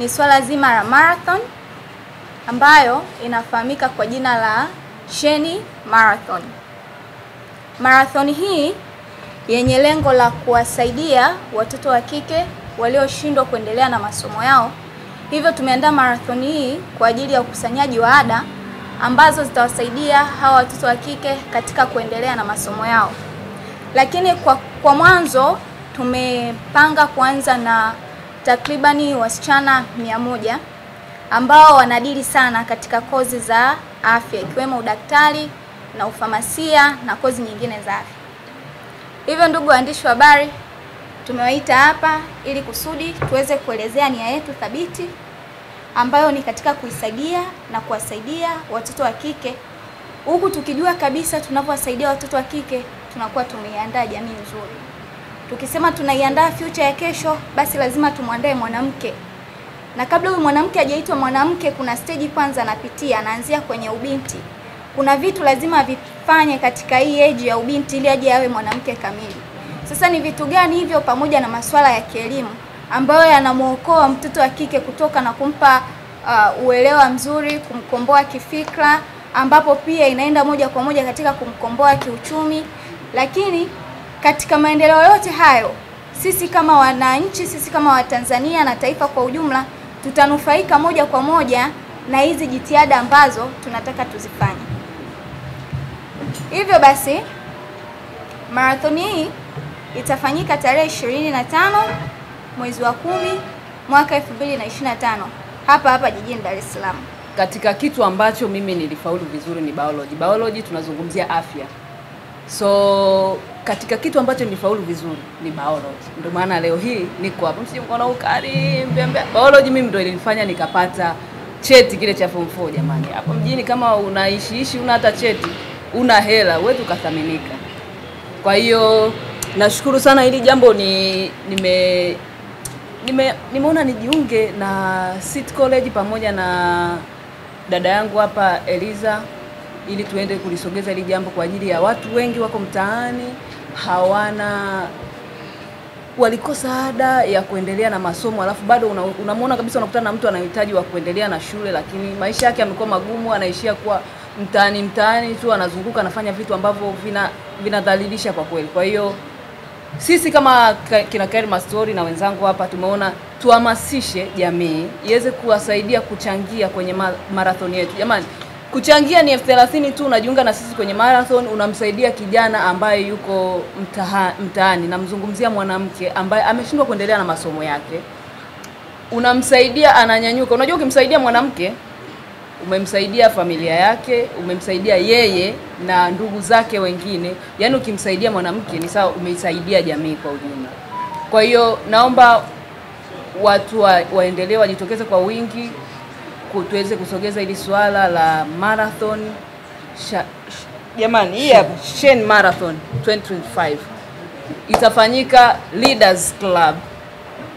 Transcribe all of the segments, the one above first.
ni swala zima la marathon ambayo inafahamika kwa jina la Sheni Marathon. Marathon hii yenye lengo la kuwasaidia watoto wa kike walioshindwa kuendelea na masomo yao. Hivyo tumeandaa marathon hii kwa ajili ya ukusanyaji wa ada ambazo zitawasaidia hawa watoto wa kike katika kuendelea na masomo yao. Lakini kwa mwanzo tumepanga kuanza na takribani wasichana 100 ambao wanadili sana katika kozi za afya ikiwemo udaktari na ufamasia na kozi nyingine za afya. Hivyo ndugu waandishi wa habari, tumewaita hapa ili kusudi tuweze kuelezea nia yetu thabiti ambayo ni katika kuisaidia na kuwasaidia watoto wa kike, huku tukijua kabisa tunapowasaidia watoto wa kike tunakuwa tumeiandaa jamii nzuri. Tukisema tunaiandaa future ya kesho, basi lazima tumwandae mwanamke. Na kabla huyu mwanamke hajaitwa mwanamke, kuna stage kwanza anapitia, anaanzia kwenye ubinti. Kuna vitu lazima vifanye katika hii age ya ubinti ili aje awe mwanamke kamili. Sasa ni vitu gani hivyo, pamoja na masuala ya kielimu ambayo yanamuokoa mtoto wa kike kutoka na kumpa uelewa mzuri, kumkomboa kifikra, ambapo pia inaenda moja kwa moja katika kumkomboa kiuchumi. Lakini katika maendeleo yote hayo, sisi kama wananchi, sisi kama Watanzania na taifa kwa ujumla, tutanufaika moja kwa moja na hizi jitihada ambazo tunataka tuzifanye. Hivyo basi, marathon hii itafanyika tarehe 25 mwezi wa 10 mwaka 2025 hapa jijini Dar es Salaam. Katika kitu ambacho mimi nilifaulu vizuri ni biology. Biology tunazungumzia afya. So katika kitu ambacho nilifaulu vizuri ni biology. Ndio maana leo hii niko hapa. Msije mkaona ukali mbembe. Biology mimi ndio ilinifanya nikapata cheti kile cha form 4 jamani. Hapo mjini kama unaishi una hata cheti, una hela, wewe tukathaminika. Kwa hiyo nashukuru sana hili jambo nimeona nijiunge na City College pamoja na dada yangu hapa Eliza ili tuende kulisogeza hili jambo kwa ajili ya watu wengi wako mtaani walikosa ada ya kuendelea na masomo, alafu bado unamuona kabisa unakutana na mtu anahitaji wa kuendelea na shule, lakini maisha yake yamekuwa magumu, anaishia kuwa mtaani tu, anazunguka anafanya vitu ambavyo vinadhalilisha kwa kweli. Kwa hiyo sisi kama kina Karima Story na wenzangu hapa tumeona tuhamasishe jamii iweze kuwasaidia kuchangia kwenye marathon yetu. Jamani, kuchangia ni 30 tu, unajiunga na sisi kwenye marathon, unamsaidia kijana ambaye yuko mtaani, namzungumzia mwanamke ambaye ameshindwa kuendelea na masomo yake. Unamsaidia ananyanyuka. Unajua ukimsaidia mwanamke, umemsaidia familia yake, umemsaidia yeye na ndugu zake wengine. Yaani ukimsaidia mwanamke ni sawa umeisaidia jamii kwa ujumla. Kwa hiyo naomba watu waendelee wajitokeze kwa wingi tuweze kusogeza hili swala la marathon. Jamani, hii hapa Sheni Marathon 2025 itafanyika Leaders Club.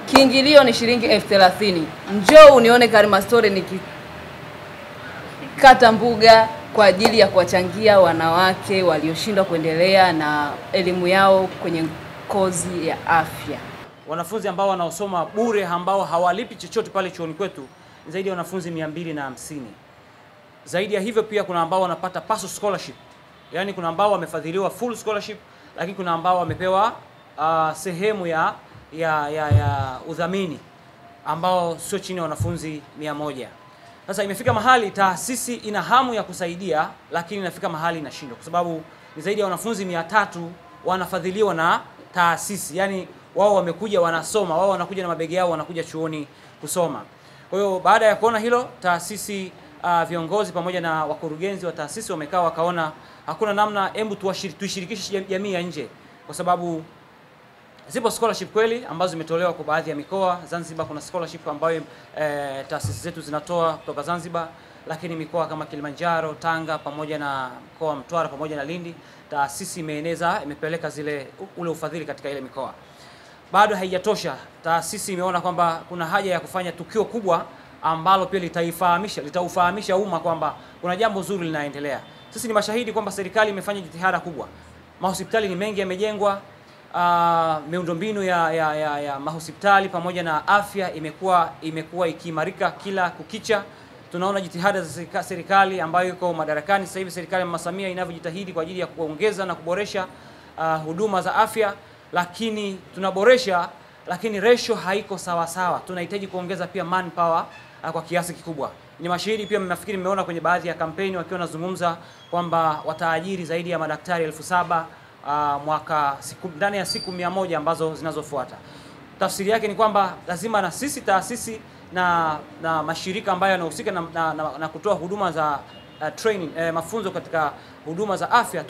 Kiingilio ni shilingi 30,000. Njoo unione Karima Story nikikata mbuga kwa ajili ya kuwachangia wanawake walioshindwa kuendelea na elimu yao kwenye kozi ya afya. Wanafunzi ambao wanaosoma bure ambao hawalipi chochote pale chuoni kwetu zaidi ya wanafunzi 250. Zaidi ya hivyo pia kuna ambao wanapata partial scholarship. Yaani kuna ambao wamefadhiliwa full scholarship, lakini kuna ambao wamepewa sehemu ya udhamini ambao sio chini ya wanafunzi 100. Sasa imefika mahali taasisi ina hamu ya kusaidia, lakini inafika mahali inashindwa kwa sababu ni zaidi ya wanafunzi 300 wanafadhiliwa na taasisi. Yaani wao wamekuja wanasoma, wao wanakuja na mabegi yao wanakuja chuoni kusoma. Kwa hiyo baada ya kuona hilo, taasisi viongozi pamoja na wakurugenzi wa taasisi wamekaa wakaona hakuna namna, hebu tuishirikishe jamii ya nje, kwa sababu zipo scholarship kweli ambazo zimetolewa kwa baadhi ya mikoa. Zanzibar kuna scholarship ambayo taasisi zetu zinatoa kutoka Zanzibar, lakini mikoa kama Kilimanjaro, Tanga pamoja na mkoa wa Mtwara pamoja na Lindi, taasisi imepeleka ule ufadhili katika ile mikoa. Bado haijatosha, taasisi imeona kwamba kuna haja ya kufanya tukio kubwa ambalo pia litaufahamisha umma kwamba kuna jambo zuri linaendelea. Sisi ni mashahidi kwamba serikali imefanya jitihada kubwa. Mahospitali ni mengi yamejengwa, miundombinu ya mahospitali pamoja na afya imekuwa ikiimarika kila kukicha. Tunaona jitihada za serikali ambayo iko madarakani sasa hivi, serikali ya Mama Samia inavyojitahidi kwa ajili ya kuongeza na kuboresha huduma za afya, lakini tunaboresha, lakini ratio haiko sawa sawa. Tunahitaji kuongeza pia manpower kwa kiasi kikubwa. Ni mashahidi pia, nafikiri mmeona kwenye baadhi ya kampeni wakiwa wanazungumza kwamba wataajiri zaidi ya madaktari 7,000 ndani ya siku 100 ambazo zinazofuata. Tafsiri yake ni kwamba lazima na sisi taasisi na mashirika ambayo yanahusika na kutoa huduma za training, mafunzo katika huduma za afya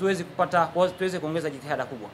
tuweze kuongeza jitihada kubwa.